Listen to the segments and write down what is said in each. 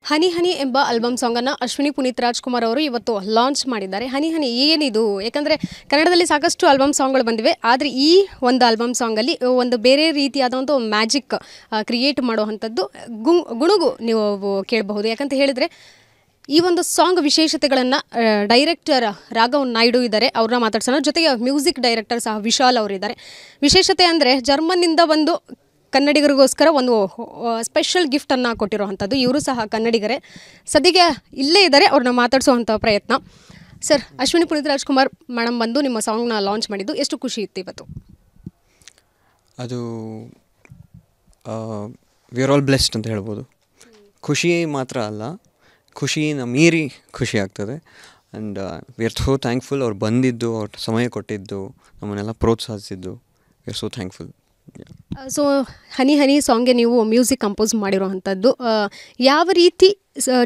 ಹನಿ ಹನಿ ಎಂಬ ಆಲ್ಬಮ್ ಸಾಂಗನ್ನು ಅಶ್ವಿನಿ ಪುನೀತ್ ರಾಜ್ಕುಮಾರ್ ಅವರು ಇವತ್ತು ಲಾಂಚ್ ಮಾಡಿದ್ದಾರೆ. ಹನಿ ಹನಿ ಏನಿದು? ಯಾಕಂದರೆ ಕನ್ನಡದಲ್ಲಿ ಸಾಕಷ್ಟು ಆಲ್ಬಮ್ ಸಾಂಗ್ಗಳು ಬಂದಿವೆ, ಆದರೆ ಈ ಒಂದು ಆಲ್ಬಮ್ ಸಾಂಗಲ್ಲಿ ಒಂದು ಬೇರೆ ರೀತಿಯಾದ ಒಂದು ಮ್ಯಾಜಿಕ್ ಕ್ರಿಯೇಟ್ ಮಾಡುವಂಥದ್ದು ಗುಣುಗು ನೀವು ಕೇಳಬಹುದು. ಯಾಕಂತ ಹೇಳಿದರೆ ಈ ಒಂದು ಸಾಂಗ್ ವಿಶೇಷತೆಗಳನ್ನು ಡೈರೆಕ್ಟರ್ ರಾಘವ್ ನಾಯ್ಡು ಇದ್ದಾರೆ, ಅವ್ರನ್ನ ಮಾತಾಡ್ಸೋಣ. ಜೊತೆಗೆ ಮ್ಯೂಸಿಕ್ ಡೈರೆಕ್ಟರ್ ಸಹ ವಿಶಾಲ್ ಅವರಿದ್ದಾರೆ. ವಿಶೇಷತೆ ಅಂದರೆ ಜರ್ಮನ್ನಿಂದ ಬಂದು ಕನ್ನಡಿಗರಿಗೋಸ್ಕರ ಒಂದು ಸ್ಪೆಷಲ್ ಗಿಫ್ಟನ್ನು ಕೊಟ್ಟಿರುವಂಥದ್ದು. ಇವರು ಸಹ ಕನ್ನಡಿಗರೇ, ಸದ್ಯಕ್ಕೆ ಇಲ್ಲೇ ಇದ್ದಾರೆ, ಅವ್ರನ್ನ ಮಾತಾಡಿಸುವಂಥ ಪ್ರಯತ್ನ. ಸರ್, ಅಶ್ವಿನಿ ಪುನೀತ್ ರಾಜ್ಕುಮಾರ್ ಮೇಡಮ್ ಬಂದು ನಿಮ್ಮ ಸಾಂಗ್ನ ಲಾಂಚ್ ಮಾಡಿದ್ದು ಎಷ್ಟು ಖುಷಿ ಇತ್ತು ಇವತ್ತು? ಅದು ವಿ ಆರ್ ಆಲ್ ಬ್ಲೆಸ್ಡ್ ಅಂತ ಹೇಳ್ಬೋದು. ಖುಷಿ ಮಾತ್ರ ಅಲ್ಲ, ಖುಷಿನ ಮೀರಿ ಖುಷಿ ಆಗ್ತದೆ. And we are so thankful. ಅವ್ರು ಬಂದಿದ್ದು, ಅವ್ರ ಸಮಯ ಕೊಟ್ಟಿದ್ದು, ನಮ್ಮನ್ನೆಲ್ಲ ಪ್ರೋತ್ಸಾಹಿಸಿದ್ದು, we are so thankful. So ಹನಿ ಹನಿ ಸಾಂಗ್ಗೆ ನೀವು ಮ್ಯೂಸಿಕ್ ಕಂಪೋಸ್ ಮಾಡಿರೋವಂಥದ್ದು. ಯಾವ ರೀತಿ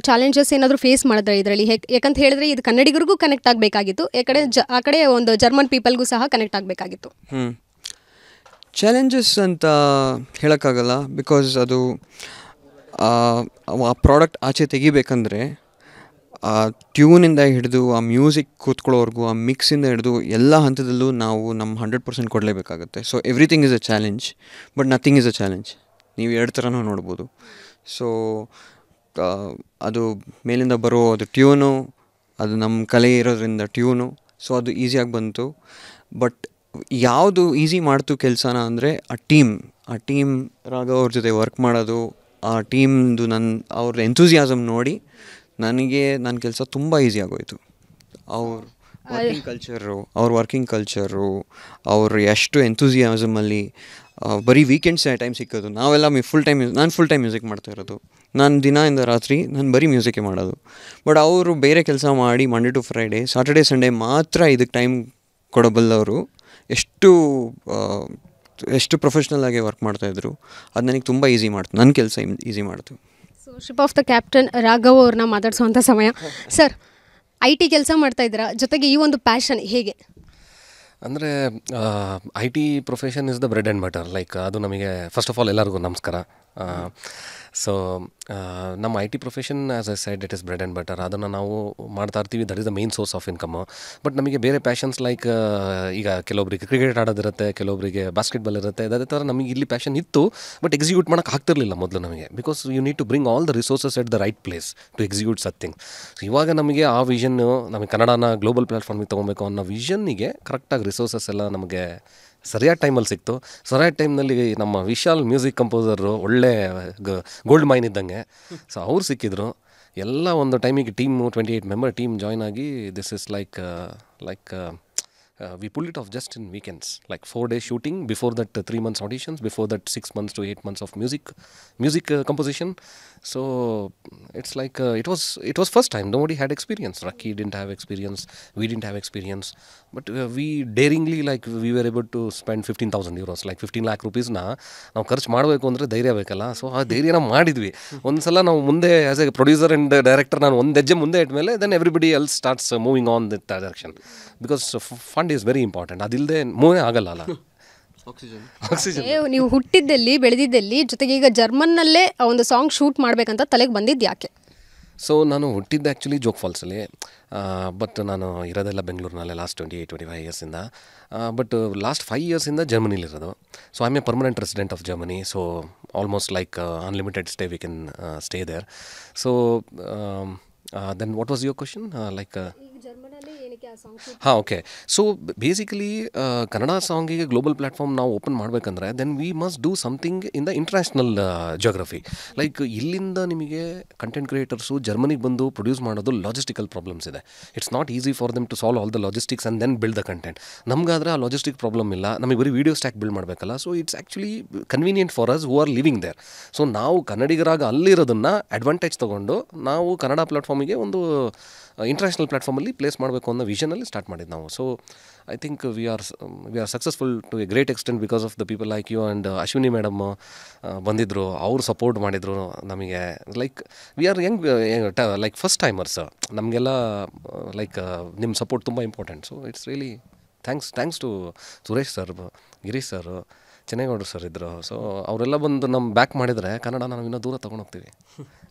ಚಾಲೆಂಜಸ್ ಏನಾದರೂ ಫೇಸ್ ಮಾಡಿದ್ರೆ ಇದರಲ್ಲಿ? ಯಾಕಂತ ಹೇಳಿದ್ರೆ ಇದು ಕನ್ನಡಿಗರಿಗೂ ಕನೆಕ್ಟ್ ಆಗಬೇಕಾಗಿತ್ತು, ಆ ಕಡೆ ಒಂದು ಜರ್ಮನ್ ಪೀಪಲ್ಗೂ ಸಹ ಕನೆಕ್ಟ್ ಆಗಬೇಕಾಗಿತ್ತು. ಚಾಲೆಂಜಸ್ ಅಂತ ಹೇಳೋಕ್ಕಾಗಲ್ಲ, ಬಿಕಾಸ್ ಅದು ಆ ಪ್ರಾಡಕ್ಟ್ ಆಚೆ ತೆಗಿಬೇಕಂದ್ರೆ ಆ ಟ್ಯೂನಿಂದ ಹಿಡಿದು ಆ ಮ್ಯೂಸಿಕ್ ಕೂತ್ಕೊಳ್ಳೋವರೆಗೂ, ಆ ಮಿಕ್ಸಿಂದ ಹಿಡಿದು ಎಲ್ಲ ಹಂತದಲ್ಲೂ ನಾವು ನಮ್ಮ 100% ಕೊಡಲೇಬೇಕಾಗುತ್ತೆ. So everything is a challenge, but nothing is a challenge. ನೀವು ಎರಡು ಥರನೂ ನೋಡ್ಬೋದು. ಸೊ ಅದು ಮೇಲಿಂದ ಬರೋ ಅದು ಟ್ಯೂನು, ಅದು ನಮ್ಮ ಕಲೆ ಇರೋದ್ರಿಂದ ಟ್ಯೂನು, ಸೊ ಅದು ಈಸಿಯಾಗಿ ಬಂತು. ಬಟ್ ಯಾವುದು ಈಸಿ ಮಾಡ್ತು ಕೆಲಸನ ಅಂದರೆ ಆ ಟೀಮ್ ರಾಘವ್ ಅವ್ರ ಜೊತೆ ವರ್ಕ್ ಮಾಡೋದು, ಆ ಟೀಮ್ದು ಅವ್ರ ಎಂಥೂಸಿಯಾಸಮ್ ನೋಡಿ ನನಗೆ ನನ್ನ ಕೆಲಸ ತುಂಬ ಈಸಿ ಆಗೋಯಿತು. ಅವ್ರ ವರ್ಕಿಂಗ್ ಕಲ್ಚರು, ಅವರು ಎಷ್ಟು ಎಂಥೂಸಿಯಾಸಮಲ್ಲಿ ಬರೀ ವೀಕೆಂಡ್ಸ್ ಟೈಮ್ ಸಿಕ್ಕೋದು. ನಾವೆಲ್ಲ ನಾನು ಫುಲ್ ಟೈಮ್ ಮ್ಯೂಸಿಕ್ ಮಾಡ್ತಾ ಇರೋದು. ನಾನು ದಿನದಿಂದ ರಾತ್ರಿ ನಾನು ಬರೀ ಮ್ಯೂಸಿಕ್ಕೇ ಮಾಡೋದು. ಬಟ್ ಅವರು ಬೇರೆ ಕೆಲಸ ಮಾಡಿ Monday to Friday, Saturday Sunday ಮಾತ್ರ ಇದಕ್ಕೆ ಟೈಮ್ ಕೊಡಬಲ್ಲವರು ಎಷ್ಟು ಪ್ರೊಫೆಷ್ನಲ್ ಆಗಿ ವರ್ಕ್ ಮಾಡ್ತಾಯಿದ್ರು. ಅದು ನನಗೆ ತುಂಬ ಈಸಿ ಮಾಡ್ತು, ನನ್ನ ಕೆಲಸ ಈಸಿ ಮಾಡ್ತು. So ship of the captain Raghav ಅವ್ರನ್ನ ಮಾತಾಡಿಸುವಂಥ ಸಮಯ. ಸರ್, IT ಕೆಲಸ ಮಾಡ್ತಾಯಿದ್ದೀರಾ, ಜೊತೆಗೆ ಈ ಒಂದು ಪ್ಯಾಷನ್ ಹೇಗೆ? ಅಂದರೆ IT profession is the bread and butter. Like ಅದು ನಮಗೆ ಫಸ್ಟ್ ಆಫ್ ಆಲ್ ಎಲ್ಲರಿಗೂ ನಮಸ್ಕಾರ. ಸೊ ನಮ್ಮ IT profession as I said it is bread and butter. ಅದನ್ನು ನಾವು ಮಾಡ್ತಾ ಇರ್ತೀವಿ, that is the main source of income. But ನಮಗೆ ಬೇರೆ ಪ್ಯಾಷನ್ಸ್ ಲೈಕ್ ಈಗ ಕೆಲವೊಬ್ಬರಿಗೆ ಕ್ರಿಕೆಟ್ ಆಡೋದಿರುತ್ತೆ, ಕೆಲವೊಬ್ಬರಿಗೆ ಬಾಸ್ಕೆಟ್ಬಾಲ್ ಇರುತ್ತೆ. ಅದೇ ಥರ ನಮಗೆ ಇಲ್ಲಿ ಪ್ಯಾಷನ್ ಇತ್ತು, ಬಟ್ ಎಕ್ಸಿಕ್ಯೂಟ್ ಮಾಡೋಕ್ಕೆ ಆಗ್ತಿರಲಿಲ್ಲ ಮೊದಲು ನಮಗೆ. Because you need to bring all the resources at the right place to execute something. So ಇವಾಗ ನಮಗೆ ಆ ವಿಷನ್ನು, ನಮಗೆ ಕನ್ನಡನ ಗ್ಲೋಬಲ್ ಪ್ಲ್ಯಾಟ್ಫಾರ್ಮಿಗೆ ತೊಗೊಬೇಕು ಅನ್ನೋ ವಿಷನ್ನಿಗೆ ಕರೆಕ್ಟಾಗಿ ರಿಸೋರ್ಸಸ್ ಎಲ್ಲ ನಮಗೆ ಸರಿಯಾದ ಟೈಮಲ್ಲಿ ಸಿಕ್ತು. ಸರಿಯಾದ ಟೈಮ್ನಲ್ಲಿ ನಮ್ಮ ವಿಶಾಲ್ ಮ್ಯೂಸಿಕ್ ಕಂಪೋಸರು ಒಳ್ಳೆ ಗೋಲ್ಡ್ ಮೈನ್ ಇದ್ದಂಗೆ. ಸೊ ಅವ್ರು ಸಿಕ್ಕಿದ್ರು. ಎಲ್ಲ ಒಂದು ಟೈಮಿಗೆ ಟೀಮು 28 ಮೆಂಬರ್ ಟೀಮ್ ಜಾಯ್ನ್ ಆಗಿ this is like we pulled it off just in weekends, like 4 days shooting, before that 3 months auditions, before that 6 months to 8 months of music composition. So it's like it was first time. Nobody had experience. Rocky didn't have experience, we didn't have experience, but we daringly, like, we were able to spend 15,000 euros, like 15 lakh rupees na ನಾವು ಖರ್ಚು ಮಾಡಬೇಕು ಅಂದರೆ ಧೈರ್ಯ ಬೇಕಲ್ಲ. So ಆ ಧೈರ್ಯನ ಮಾಡಿದ್ವಿ. ಒಂದು ಸಲ ನಾವು ಮುಂದೆ as a producer and director ನಾನು ಒಂದು ಹೆಜ್ಜೆ ಮುಂದೆ ಇಟ್ಮೇಲೆ then everybody else starts moving on that direction, because fund is very important. ಅದಿಲ್ಲದೆ ಮೂವೇ ಆಗಲ್ಲ ಅಲ್ಲ. ಆಕ್ಸಿಜನ್. ನೀವು ಹುಟ್ಟಿದ್ದಲ್ಲಿ ಬೆಳೆದಿದ್ದಲ್ಲಿ, ಜೊತೆಗೆ ಈಗ ಜರ್ಮನ್ನಲ್ಲೇ ಒಂದು ಸಾಂಗ್ ಶೂಟ್ ಮಾಡಬೇಕಂತ ತಲೆಗೆ ಬಂದಿದ್ದು ಯಾಕೆ? ಸೊ ನಾನು ಹುಟ್ಟಿದ್ದೆ ಆ್ಯಕ್ಚುಲಿ ಜೋಗ್ ಫಾಲ್ಸಲ್ಲಿ, ಬಟ್ ನಾನು ಇರೋದೆಲ್ಲ ಬೆಂಗಳೂರಿನಲ್ಲೇ ಲಾಸ್ಟ್ 28-25 ಇಯರ್ಸಿಂದ. ಬಟ್ ಲಾಸ್ಟ್ 5 ಇಯರ್ಸಿಂದ ಜರ್ಮನಿಲಿರೋದು. So I am a permanent resident of Germany. So almost like unlimited stay we can stay there. So then what was your question? Like ಹಾಂ, ಓಕೆ. ಸೊ ಬೇಸಿಕಲಿ ಕನ್ನಡ ಸಾಂಗಿಗೆ global platform ನಾವು open ಮಾಡಬೇಕಂದ್ರೆ then we must do something in the international geography. Like ಇಲ್ಲಿಂದ ನಿಮಗೆ content creators ಜರ್ಮನಿಗೆ ಬಂದು produce ಮಾಡೋದು logistical problems ಇದೆ. It's not easy for them to solve all the logistics and then build the content. ನಮಗಾದರೆ ಆ logistic problem ಇಲ್ಲ, ನಮಗೆ ಬರೀ ವೀಡಿಯೋ ಸ್ಟ್ಯಾಕ್ ಬಿಲ್ಡ್ ಮಾಡಬೇಕಲ್ಲ. So it's actually convenient for us who are living there. So ನಾವು ಕನ್ನಡಿಗರಾಗ ಅಲ್ಲಿರೋದನ್ನು advantage ತೊಗೊಂಡು ನಾವು ಕನ್ನಡ ಪ್ಲ್ಯಾಟ್ಫಾರ್ಮಿಗೆ ಒಂದು ಇಂಟರ್ನ್ಯಾಷನಲ್ ಪ್ಲ್ಯಾಟ್ಫಾರ್ಮಲ್ಲಿ ಪ್ಲೇಸ್ ಮಾಡಬೇಕು ಅನ್ನೋ ವಿಷನಲ್ಲಿ ಸ್ಟಾರ್ಟ್ ಮಾಡಿದ್ದು ನಾವು. So I think we are successful to a great extent because of the people like you and Ashwini madam ಬಂದಿದ್ದರು, ಅವರು ಸಪೋರ್ಟ್ ಮಾಡಿದರು ನಮಗೆ. Like we are like first timers, ನಮಗೆಲ್ಲ ಲೈಕ್ ನಿಮ್ಮ ಸಪೋರ್ಟ್ ತುಂಬ important. So it's really thanks to Suresh sir, Girish sir, ಚೆನ್ನೈಗೌಡರು sir ಇದ್ದರು. So ಅವರೆಲ್ಲ ಬಂದು ನಮ್ಮ ಬ್ಯಾಕ್ ಮಾಡಿದರೆ ಕನ್ನಡ ನಾವು ಇನ್ನೂ ದೂರ ತೊಗೊಂಡೋಗ್ತೀವಿ.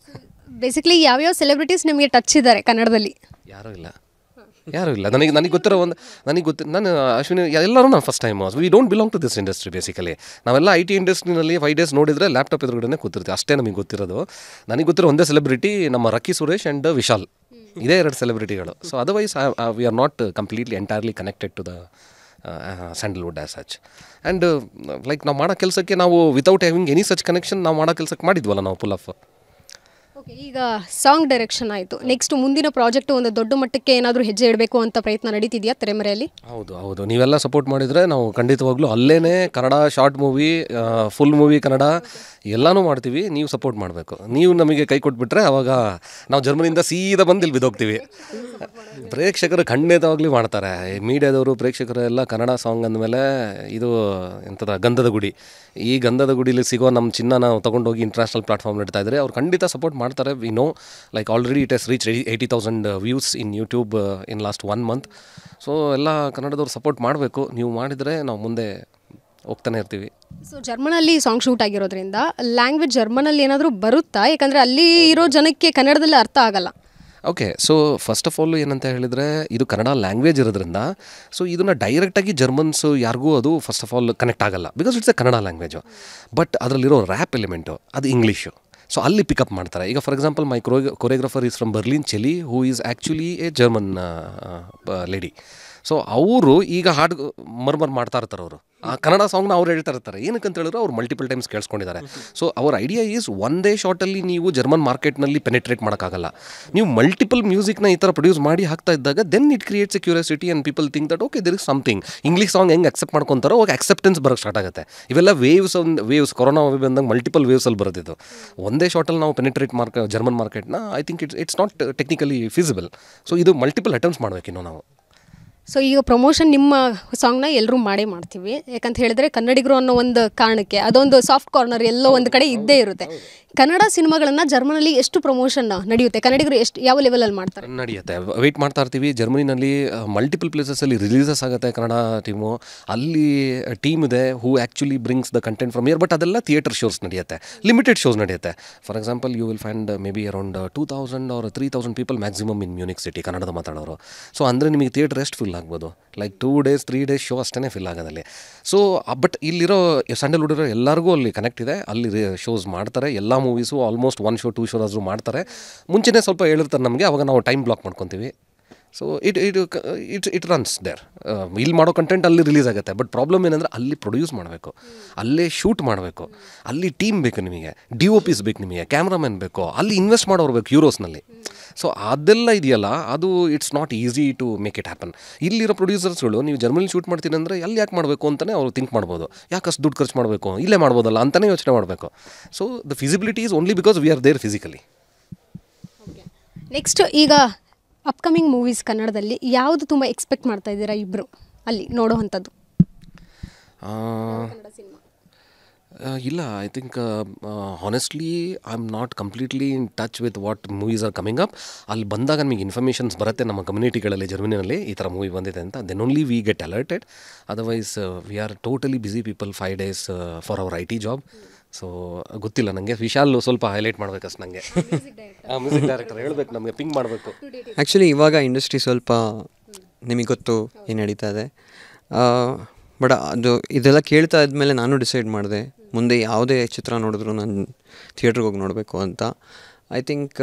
ಬೇಸಿಕ್ಲಿ ಯಾವ್ಯಾವ ಸೆಲೆಬ್ರಿಟೀಸ್ ನಿಮಗೆ ಟಚ್ ಇದ್ದಾರೆ ಕನ್ನಡದಲ್ಲಿ? ಯಾರೂ ಇಲ್ಲ ನನಗೆ ಗೊತ್ತಿರೋ ನಾನು ಅಶ್ವಿನಿ ಎಲ್ಲರೂ ನಾನು first time. We don't belong to this industry. Basically ನಾವೆಲ್ಲ ಐ ಟಿ ಇಂಡಸ್ಟ್ರಿನಲ್ಲಿ 5 days ನೋಡಿದರೆ ಲ್ಯಾಪ್ಟಾಪ್ ಎದುರುಗಡೆ ಕೂತಿರ್ತೀವಿ, ಅಷ್ಟೇ ನಮಗೆ ಗೊತ್ತಿರೋದು. ನನಗೆ ಗೊತ್ತಿರೋ ಒಂದೇ ಸೆಲೆಬ್ರಿಟಿ ನಮ್ಮ ರಕ್ಕಿ ಸುರೇಶ್ ಆ್ಯಂಡ್ ವಿಶಾಲ್, ಇದೇ 2 ಸೆಲೆಬ್ರಿಟಿಗಳು. So otherwise we are not completely entirely connected to the Sandalwood as such. And like ನಾವು ಮಾಡೋ ಕೆಲಸಕ್ಕೆ ನಾವು without having any such connection ನಾವು ಮಾಡೋ ಕೆಲಸಕ್ಕೆ ಮಾಡಿದ್ವಲ್ಲ ನಾವು ಪುಲ್ ಆಫ್. ಓಕೆ, ಈಗ ಸಾಂಗ್ ಡೈರೆಕ್ಷನ್ ಆಯಿತು, ನೆಕ್ಸ್ಟ್ ಮುಂದಿನ ಪ್ರಾಜೆಕ್ಟ್ ಒಂದು ದೊಡ್ಡ ಮಟ್ಟಕ್ಕೆ ಏನಾದರೂ ಹೆಜ್ಜೆ ಇಡಬೇಕು ಅಂತ ಪ್ರಯತ್ನ ನಡೀತಿದೆಯಾ ತೆರೆಮರೆಯಲ್ಲಿ? ಹೌದು, ನೀವೆಲ್ಲ ಸಪೋರ್ಟ್ ಮಾಡಿದರೆ ನಾವು ಖಂಡಿತವಾಗ್ಲೂ ಅಲ್ಲೇ Kannada short movie, full movie Kannada ಎಲ್ಲನೂ ಮಾಡ್ತೀವಿ. ನೀವು ಸಪೋರ್ಟ್ ಮಾಡಬೇಕು. ನೀವು ನಮಗೆ ಕೈ ಕೊಟ್ಬಿಟ್ರೆ ಅವಾಗ ನಾವು ಜರ್ಮನಿಯಿಂದ ಸೀದಾ ಬಂದು ಇಲ್ಲಿ ಬಿದ್ದೋಗ್ತೀವಿ. ಪ್ರೇಕ್ಷಕರು ಖಂಡಿತವಾಗ್ಲೂ ಮಾಡ್ತಾರೆ. ಮೀಡಿಯಾದವರು ಪ್ರೇಕ್ಷಕರು ಎಲ್ಲ ಕನ್ನಡ ಸಾಂಗ್ ಅಂದಮೇಲೆ ಇದು ಎಂಥದ ಗಂಧದ ಗುಡಿ, ಈ ಗಂಧದ ಗುಡಿಲಿ ಸಿಗೋ ನಮ್ಮ ಚಿನ್ನ ನಾವು ತೊಗೊಂಡೋಗಿ ಇಂಟರ್ನ್ಯಾಷನಲ್ ಪ್ಲಾಟ್ಫಾರ್ಮ್ ನಡೀತಾ ಇದ್ದಾರೆ. ಅವ್ರು ಖಂಡಿತ ಸಪೋರ್ಟ್ ಮಾಡ್ತಾರೆ. We know like already it has reach 80,000 views in YouTube in last 1 month. So ಎಲ್ಲ ಕನ್ನಡದವ್ರು ಸಪೋರ್ಟ್ ಮಾಡಬೇಕು. ನೀವು ಮಾಡಿದರೆ ನಾವು ಮುಂದೆ ಹೋಗ್ತಾನೆ ಇರ್ತೀವಿ. ಸೊ ಜರ್ಮನಲ್ಲಿ ಸಾಂಗ್ ಶೂಟ್ ಆಗಿರೋದ್ರಿಂದ ಲ್ಯಾಂಗ್ವೇಜ್ ಜರ್ಮನಲ್ಲಿ ಏನಾದರೂ ಬರುತ್ತಾ? ಯಾಕಂದರೆ ಅಲ್ಲಿ ಇರೋ ಜನಕ್ಕೆ ಕನ್ನಡದಲ್ಲಿ ಅರ್ಥ ಆಗಲ್ಲ. Okay, so first of all ಏನಂತ ಹೇಳಿದರೆ ಇದು ಕನ್ನಡ ಲ್ಯಾಂಗ್ವೇಜ್ ಇರೋದ್ರಿಂದ ಸೊ ಇದನ್ನು ಡೈರೆಕ್ಟಾಗಿ ಜರ್ಮನ್ಸು ಯಾರಿಗೂ ಅದು ಫಸ್ಟ್ ಆಫ್ ಆಲ್ ಕನೆಕ್ಟ್ ಆಗಲ್ಲ, because it's a Kannada language. But ಅದರಲ್ಲಿರೋ ರ್ಯಾಪ್ ಎಲಿಮೆಂಟು ಅದು ಇಂಗ್ಲೀಷು. ಸೊ ಅಲ್ಲಿ ಪಿಕಪ್ ಮಾಡ್ತಾರೆ. ಈಗ for example my choreographer is from Berlin, Chile, who is actually a German lady. So ಅವರು ಈಗ ಹಾಡು ಮಾಡ್ತಾ ಇರ್ತಾರೆ. ಅವರು ಆ ಕನ್ನಡ ಸಾಂಗ್ನ ಅವ್ರು ಹೇಳ್ತಾ ಇರ್ತಾರೆ. ಏನಕ್ಕೆ ಅಂತ ಹೇಳಿದ್ರು ಅವ್ರು ಮಲ್ಟಿಪಲ್ ಟೈಮ್ಸ್ ಕೇಳಿಸ್ಕೊಂಡಿದ್ದಾರೆ. ಸೊ ಅವರ ಐಡಿಯಾ ಈಸ್ ಒಂದೇ ಶಾರ್ಟಲ್ಲಿ ನೀವು ಜರ್ಮನ್ ಮಾರ್ಕೆಟ್ನಲ್ಲಿ ಪೆನೆಟ್ರೇಟ್ ಮಾಡೋಕ್ಕಾಗಲ್ಲ. ನೀವು ಮಲ್ಟಿಪಲ್ ಮ್ಯೂಸಿಕ್ನ ಈ ಥರ ಪ್ರೊಡ್ಯೂಸ್ ಮಾಡಿ ಹಾಕ್ತಾ ಇದ್ದಾಗ then it creates a curiosity and people think that okay there is something. English song ಹೆಂಗೆ ಅಕ್ಸೆಪ್ಟ್ ಮಾಡ್ಕೊತಾರೋ ಅವಾಗ ಅಕ್ಸೆಪ್ಟೆನ್ಸ್ ಬರೋಕ್ಕೆ ಸ್ಟಾರ್ಟ್ ಆಗುತ್ತೆ. ಇವೆಲ್ಲ ವೇವ್ಸ್ ಕೊರೋನಾ ಬಂದಾಗ ಮಲ್ಟಿಪಲ್ ವೇವ್ಸಲ್ಲಿ ಬರೋದಿದ್ದು. ಒಂದೇ ಶಾರ್ಟಲ್ಲಿ ನಾವು ಪೆನೆಟ್ರೇಟ್ ಜರ್ಮನ್ ಮಾರ್ಕೆಟ್ನ I think it's not technically feasible. So ಇದು ಮಲ್ಟಿಪಲ್ ಅಟೆಂಪ್ಟ್ಸ್ ಮಾಡಬೇಕಿನ್ನು ನಾವು. ಸೊ ಈಗ ಪ್ರಮೋಷನ್ ನಿಮ್ಮ ಸಾಂಗ್ನ ಎಲ್ಲರೂ ಮಾಡೇ ಮಾಡ್ತೀವಿ, ಯಾಕಂತ ಹೇಳಿದ್ರೆ ಕನ್ನಡಿಗರು ಅನ್ನೋ ಒಂದು ಕಾರಣಕ್ಕೆ ಅದೊಂದು ಸಾಫ್ಟ್ ಕಾರ್ನರ್ ಎಲ್ಲೋ ಒಂದು ಕಡೆ ಇದ್ದೇ ಇರುತ್ತೆ. ಕನ್ನಡ ಸಿನಿಮಾಗಳನ್ನು ಜರ್ಮನಿಲಿ ಎಷ್ಟು ಪ್ರಮೋಷನ್ ನಡೆಯುತ್ತೆ? ಕನ್ನಡಿಗರು ಎಷ್ಟು ಯಾವ ಲೆವೆಲಲ್ಲಿ ಮಾಡ್ತಾರೆ? ನಡೆಯುತ್ತೆ, ವೆಯ್ಟ್ ಮಾಡ್ತಾ ಇರ್ತೀವಿ. ಜರ್ಮನಿನಲ್ಲಿ ಮಲ್ಟಿಪಲ್ ಪ್ಲೇಸಸಲ್ಲಿ ರಿಲೀಸಸ್ ಆಗುತ್ತೆ ಕನ್ನಡ ಟೀಮು. ಅಲ್ಲಿ ಟೀಮ್ ಇದೆ who actually brings the content from here. But ಅದೆಲ್ಲ ಥಿಯೇಟರ್ ಶೋಸ್ ನಡೆಯುತ್ತೆ, ಲಿಮಿಟೆಡ್ ಶೋಸ್ ನಡೆಯುತ್ತೆ. For example you will find maybe around 2,000 or 3,000 people maximum in Munich city ಕನ್ನಡದ ಮಾತಾಡೋರು. ಸೊ ಅಂದರೆ ನಿಮಗೆ ಥಿಯೇಟರ್ ಎಷ್ಟು ಫಿಲ್ ಆಗ್ಬೋದು? ಲೈಕ್ 2 days 3 days ಶೋ ಅಷ್ಟೇ ಫಿಲ್ ಆಗೋದಲ್ಲಿ. ಸೊ ಬಟ್ ಇಲ್ಲಿರೋ ಸ್ಯಾಂಡಲ್ವುಡ್ ಇರೋ ಎಲ್ಲರಿಗೂ ಅಲ್ಲಿ ಕನೆಕ್ಟ್ ಇದೆ. ಅಲ್ಲಿ ಶೋಸ್ ಮಾಡ್ತಾರೆ. ಎಲ್ಲ ಮೂವೀಸು ಆಲ್ಮೋಸ್ಟ್ 1 show 2 shows ಆದರೂ ಮಾಡ್ತಾರೆ. ಮುಂಚೆನೇ ಸ್ವಲ್ಪ ಹೇಳಿರ್ತಾರೆ ನಮಗೆ, ಅವಾಗ ನಾವು ಟೈಮ್ ಬ್ಲಾಕ್ ಮಾಡ್ಕೊತೀವಿ. So it runs there. ಇಲ್ಲಿ ಮಾಡೋ ಕಂಟೆಂಟ್ ಅಲ್ಲಿ ರಿಲೀಸ್ ಆಗುತ್ತೆ. ಬಟ್ ಪ್ರಾಬ್ಲಮ್ ಏನಂದರೆ ಅಲ್ಲಿ ಪ್ರೊಡ್ಯೂಸ್ ಮಾಡಬೇಕು, ಅಲ್ಲೇ ಶೂಟ್ ಮಾಡಬೇಕು, ಅಲ್ಲಿ ಟೀಮ್ ಬೇಕು ನಿಮಗೆ, DOPs ಬೇಕು ನಿಮಗೆ, ಕ್ಯಾಮ್ರಾಮನ್ ಬೇಕು, ಅಲ್ಲಿ ಇನ್ವೆಸ್ಟ್ ಮಾಡೋರು ಬೇಕು ಯೂರೋಸ್ನಲ್ಲಿ. ಸೊ ಅದೆಲ್ಲ ಇದೆಯಲ್ಲ, ಅದು it's not easy to make it happen. ಇಲ್ಲಿರೋ ಪ್ರೊಡ್ಯೂಸರ್ಸ್ಗಳು ನೀವು ಜರ್ಮನಿ ಶೂಟ್ ಮಾಡ್ತೀನಿ ಅಂದರೆ ಅಲ್ಲಿ ಯಾಕೆ ಮಾಡಬೇಕು ಅಂತಲೇ ಅವರು ಥಿಂಕ್ ಮಾಡ್ಬೋದು. ಯಾಕೆ ಅಷ್ಟು ದುಡ್ಡು ಖರ್ಚು ಮಾಡಬೇಕು, ಇಲ್ಲೇ ಮಾಡ್ಬೋದಲ್ಲ ಅಂತಲೇ ಯೋಚನೆ ಮಾಡಬೇಕು. So the feasibility is only because we are there physically. Next ಈಗ ಅಪ್ಕಮಿಂಗ್ ಮೂವೀಸ್ ಕನ್ನಡದಲ್ಲಿ ಯಾವುದು ತುಂಬ ಎಕ್ಸ್ಪೆಕ್ಟ್ ಮಾಡ್ತಾ ಇದ್ದೀರಾ ಇಬ್ಬರು ಅಲ್ಲಿ ನೋಡೋವಂಥದ್ದು? ಇಲ್ಲ, I think honestly I am not completely in touch with what movies are coming up. ಅಲ್ಲಿ ಬಂದಾಗ ನಮಗೆ ಇನ್ಫಾರ್ಮೇಷನ್ಸ್ ಬರುತ್ತೆ ನಮ್ಮ ಕಮ್ಯುನಿಟಿಗಳಲ್ಲಿ ಜರ್ಮನಿನಲ್ಲಿ ಈ ಥರ ಮೂವಿ ಬಂದಿದೆ ಅಂತ. Then only we get alerted. Otherwise we are totally busy people 5 days for our IT job. So ಗೊತ್ತಿಲ್ಲ ನನಗೆ. ವಿಶಾಲ್ ಸ್ವಲ್ಪ ಹೈಲೈಟ್ ಮಾಡಬೇಕಷ್ಟು ನನಗೆ. ಮ್ಯೂಸಿಕ್ ಡೈರೆಕ್ಟರ್ ಹೇಳಬೇಕು, ನಮಗೆ ಪಿಂಗ್ ಮಾಡಬೇಕು. ಆ್ಯಕ್ಚುಲಿ ಇವಾಗ ಇಂಡಸ್ಟ್ರಿ ಸ್ವಲ್ಪ ನಿಮಗೆ ಗೊತ್ತು ಏನು ನಡೀತಾ ಇದೆ. ಬಟ್ ಅದು ಇದೆಲ್ಲ ಕೇಳ್ತಾ ಇದ್ಮೇಲೆ ನಾನು ಡಿಸೈಡ್ ಮಾಡಿದೆ ಮುಂದೆ ಯಾವುದೇ ಚಿತ್ರ ನೋಡಿದ್ರು ನಾನು ಥಿಯೇಟ್ರಿಗೆ ಹೋಗಿ ನೋಡಬೇಕು ಅಂತ. ಐ ಥಿಂಕ್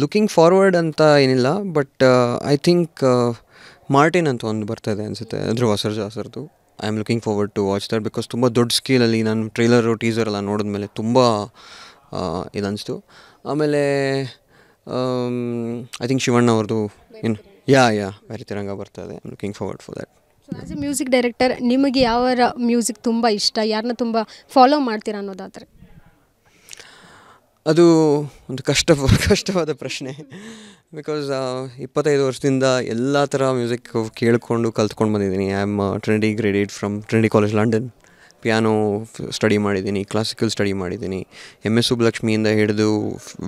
ಲುಕಿಂಗ್ ಫಾರ್ವರ್ಡ್ ಅಂತ ಏನಿಲ್ಲ, ಬಟ್ ಐ ಥಿಂಕ್ ಮಾರ್ಟಿನ್ ಅಂತ ಒಂದು ಬರ್ತಾಯಿದೆ ಅನಿಸುತ್ತೆ, ಧ್ರುವ ಸರ್ಜಾ ಸರ್ದು. I am looking forward to watch that because ತುಂಬ ದೊಡ್ಡ ಸ್ಕೇಲಲ್ಲಿ ನಾನು ಟ್ರೈಲರು ಟೀಸರ್ ಎಲ್ಲ ನೋಡಿದ್ಮೇಲೆ ತುಂಬ ಇದನ್ನಿಸ್ತು. ಆಮೇಲೆ ಐ ಥಿಂಕ್ ಶಿವಣ್ಣ ಅವ್ರದ್ದು ಏನು ಬೆರೆತಿರಂಗ ಬರ್ತಾಯಿದೆ. I am looking forward for that. As A music director ನಿಮಗೆ ಯಾವ ಮ್ಯೂಸಿಕ್ ತುಂಬ ಇಷ್ಟ, ಯಾರನ್ನ ತುಂಬ ಫಾಲೋ ಮಾಡ್ತೀರಾ ಅನ್ನೋದಾದರೆ? ಅದು ಒಂದು ಕಷ್ಟವಾದ ಪ್ರಶ್ನೆ. ಬಿಕಾಸ್ 25 ವರ್ಷದಿಂದ ಎಲ್ಲ ಥರ ಮ್ಯೂಸಿಕ್ ಕೇಳಿಕೊಂಡು ಕಲ್ತ್ಕೊಂಡು ಬಂದಿದ್ದೀನಿ. I am Trinity graded from Trinity College London. Piano study ಮಾಡಿದ್ದೀನಿ, ಕ್ಲಾಸಿಕಲ್ ಸ್ಟಡಿ ಮಾಡಿದ್ದೀನಿ, MS ಸುಬ್ಬಲಕ್ಷ್ಮಿಯಿಂದ ಹಿಡಿದು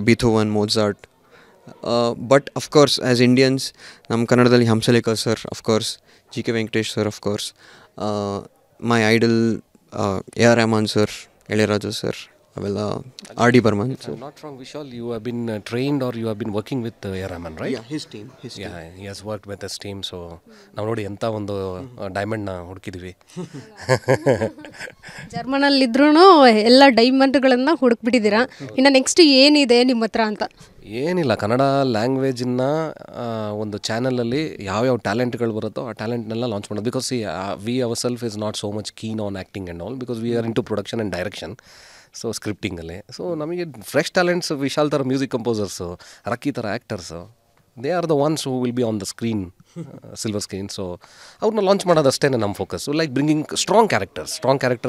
Beethoven, Mozart. But of course as Indians ನಮ್ಮ ಕನ್ನಡದಲ್ಲಿ Hamsalekha sir, of course GK Venkatesh sir, of course my idol A R Rahman sir, Ilaiyaraaja sir, ಅವೆಲ್ಲ R D Burman. I'm not wrong, Vishal, you have been trained or you have been working with A. Rahman, right? his team. Yeah, he has worked with his team. So ನಾವು ನೋಡಿ ಎಂಥ ಒಂದು ಡೈಮಂಡ್ನ ಹುಡುಕಿದ್ವಿ. ಜರ್ಮನಲ್ಲಿದ್ರೂ ಎಲ್ಲ ಡೈಮಂಡ್ಗಳನ್ನು ಹುಡುಕ್ಬಿಟ್ಟಿದ್ದೀರಾ. ಇನ್ನು next ಏನಿದೆ ನಿಮ್ಮ ಹತ್ರ ಅಂತ? ಏನಿಲ್ಲ, ಕನ್ನಡ ಲ್ಯಾಂಗ್ವೇಜನ್ನ ಒಂದು ಚಾನಲಲ್ಲಿ ಯಾವ್ಯಾವ ಟ್ಯಾಲೆಂಟ್ಗಳು ಬರುತ್ತೋ ಆ ಟ್ಯಾಲೆಂಟ್ನೆಲ್ಲ ಲಾಂಚ್ ಮಾಡೋದು. Because we our self is not so much keen on acting and all, because we are into production and direction. So ಸ್ಕ್ರಿಪ್ಟಿಂಗಲ್ಲಿ ಸೊ ನಮಗೆ ಫ್ರೆಶ್ ಟ್ಯಾಲೆಂಟ್ಸ್, ವಿಶಾಲ್ ಥರ ಮ್ಯೂಸಿಕ್ ಕಂಪೋಸರ್ಸು, ರಕ್ಕಿ ಥರ actors, they are the ones who will be on the screen, silver screen. So ಅವ್ರನ್ನ launch ಮಾಡೋದಷ್ಟೇ ನಮ್ಮ focus. Like bringing strong characters,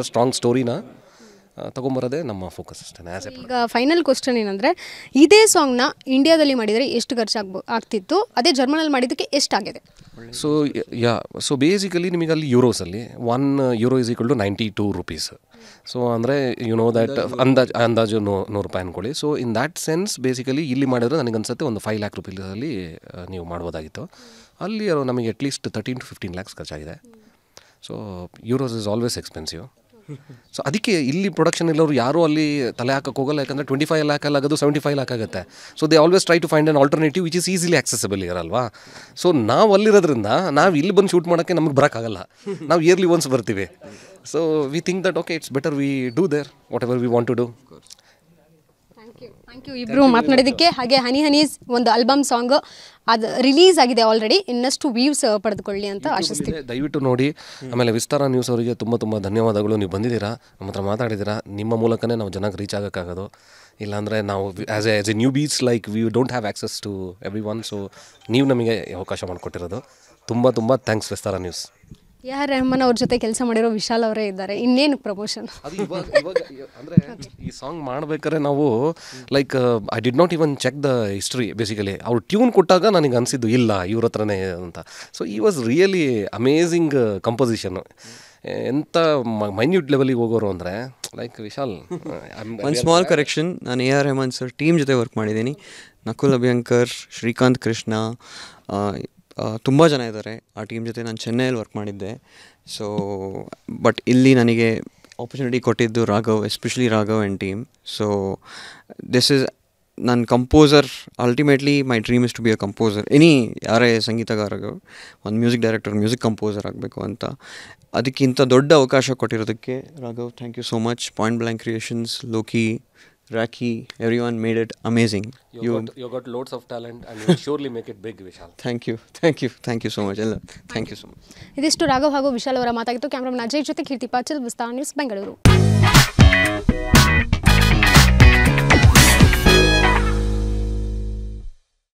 strong ಸ್ಟೋರಿನ ತೊಗೊಂಬರೋದೇ ನಮ್ಮ ಫೋಕಸ್ ಅಷ್ಟೇ. ಆ್ಯಸ್ ಎ ಈಗ ಫೈನಲ್ ಕ್ವಶನ್ ಏನಂದರೆ, ಇದೇ ಸಾಂಗ್ನ ಇಂಡಿಯಾದಲ್ಲಿ ಮಾಡಿದರೆ ಎಷ್ಟು ಖರ್ಚು ಆಗ್ತಿತ್ತು, ಅದೇ ಜರ್ಮನಲ್ಲಿ ಮಾಡಿದ್ದಕ್ಕೆ ಎಷ್ಟಾಗಿದೆ? ಸೊ ಬೇಸಿಕಲಿ ನಿಮಗೆ ಅಲ್ಲಿ ಯೂರೋಸಲ್ಲಿ €1 is equal to 92 rupees. So ಅಂದರೆ ಯು ನೋ ದ್ಯಾಟ್ ಅಂದಾಜು ₹100 ಅಂದ್ಕೊಳ್ಳಿ. So in that sense basically ಇಲ್ಲಿ ಮಾಡಿದ್ರೆ ನನಗೆ ಅನ್ಸುತ್ತೆ ಒಂದು 5 lakh ರೂಪೀಸಲ್ಲಿ ನೀವು ಮಾಡ್ಬೋದಾಗಿತ್ತು. ಅಲ್ಲಿ ನಮಗೆ ಅಟ್ಲೀಸ್ಟ್ 13 to 15 lakhs ಖರ್ಚಾಗಿದೆ. So euros is always expensive. So ಅದಕ್ಕೆ ಇಲ್ಲಿ ಪ್ರೊಡಕ್ಷನ್ ಇಲ್ಲವರು ಯಾರೂ ಅಲ್ಲಿ ತಲೆ ಹಾಕಕ್ಕೆ ಹೋಗಲ್ಲ, ಯಾಕಂದರೆ 25 lakh ಆಗೋದು 75 lakh ಆಗುತ್ತೆ. So they always try to find an alternative which is easily accessible ಇರಲ್ವಾ. ಸೊ ನಾವು ಅಲ್ಲಿರೋದ್ರಿಂದ ನಾವು ಇಲ್ಲಿ ಬಂದು ಶೂಟ್ ಮಾಡೋಕ್ಕೆ ನಮಗೆ ಬರೋಕ್ಕಾಗಲ್ಲ, ನಾವು ಇಯರ್ಲಿ ಒನ್ಸ್ ಬರ್ತೀವಿ. So we think that okay, it's better we do there whatever we want to do. Thank you ಇಬ್ಬರು ಮಾತನಾಡಿದ್ದಕ್ಕೆ. ಹಾಗೆ ಹನಿ ಹನೀಸ್ ಒಂದು ಆಲ್ಬಮ್ ಸಾಂಗ್ ಅದು ರಿಲೀಸ್ ಆಗಿದೆ ಆಲ್ರೆಡಿ, ಇನ್ನಷ್ಟು ವ್ಯೂಸ್ ಪಡೆದುಕೊಳ್ಳಿ ಅಂತ ಆಶಿಸ್ತೀವಿ. ದಯವಿಟ್ಟು ನೋಡಿ. ಆಮೇಲೆ ವಿಸ್ತಾರ ನ್ಯೂಸ್ ಅವರಿಗೆ ತುಂಬ ಧನ್ಯವಾದಗಳು. ನೀವು ಬಂದಿದ್ದೀರಾ, ನಮ್ಮ ಹತ್ರ ಮಾತಾಡಿದ್ದೀರಾ. ನಿಮ್ಮ ಮೂಲಕನೇ ನಾವು ಜನಕ್ಕೆ ರೀಚ್ ಆಗೋಕ್ಕಾಗೋದು. ಇಲ್ಲಾಂದರೆ ನಾವು as a newbies like we don't have access to everyone. So ನೀವು ನಮಗೆ ಅವಕಾಶ ಮಾಡಿಕೊಟ್ಟಿರೋದು ತುಂಬ thanks Vistara news. A R Rahman ಅವ್ರ ಜೊತೆ ಕೆಲಸ ಮಾಡಿರೋ ವಿಶಾಲ್ ಅವರೇ ಇದ್ದಾರೆ, ಇನ್ನೇನು ಪ್ರಮೋಷನ್? ಅದು ಇವಾಗ ಅಂದರೆ ಈ ಸಾಂಗ್ ಮಾಡ್ಬೇಕಾದ್ರೆ ನಾವು like I did not even check the history. Basically ಅವ್ರು ಟ್ಯೂನ್ ಕೊಟ್ಟಾಗ ನನಗೆ ಅನಿಸಿದ್ದು ಇಲ್ಲ ಇವ್ರ ಹತ್ರನೇ ಅಂತ. ಸೊ ಈ ವಾಸ್ ರಿಯಲಿ ಅಮೇಝಿಂಗ್ ಕಂಪೋಸಿಷನ್ನು. ಎಂಥ ಮೈನ್ಯೂಟ್ ಲೆವೆಲಿಗೆ ಹೋಗೋರು ಅಂದರೆ ಲೈಕ್ ವಿಶಾಲ್. ಒಂದು ಸ್ಮಾಲ್ ಕರೆಕ್ಷನ್, ನಾನು A R Rahman sir team ಜೊತೆ ವರ್ಕ್ ಮಾಡಿದ್ದೀನಿ. ನಕುಲ್ ಅಭ್ಯಂಕರ್, ಶ್ರೀಕಾಂತ್ ಕೃಷ್ಣ, ತುಂಬ ಜನ ಇದ್ದಾರೆ ಆ ಟೀಮ್ ಜೊತೆ. ನಾನು ಚೆನ್ನೈಯಲ್ಲಿ ವರ್ಕ್ ಮಾಡಿದ್ದೆ. ಸೊ ಬಟ್ ಇಲ್ಲಿ ನನಗೆ ಆಪರ್ಚುನಿಟಿ ಕೊಟ್ಟಿದ್ದು Raghav, especially Raghav and team. So this is ನನ್ನ composer. Ultimately my dream is to be a composer. ಯಾರೇ ಸಂಗೀತಗಾರರು ಒಂದು ಮ್ಯೂಸಿಕ್ ಡೈರೆಕ್ಟರ್, ಮ್ಯೂಸಿಕ್ ಕಂಪೋಸರ್ ಆಗಬೇಕು ಅಂತ. ಅದಕ್ಕಿಂತ ದೊಡ್ಡ ಅವಕಾಶ ಕೊಟ್ಟಿರೋದಕ್ಕೆ Raghav, thank you so much. Point blank creations, Loki, Raki, everyone made it amazing. You got loads of talent and you will surely make it big, Vishal. Thank you so much. Thank you so much. ಇದಿಷ್ಟು ರಾಘವ್ ಹಾಗೂ ವಿಶಾಲ್ ಅವರ ಮಾತಾಗಿತ್ತು. Cameraman Ajay ಜೊತೆ ಕೀರ್ತಿ ಪಾಚಲ್, ವಿಸ್ತಾರ news, Bengaluru.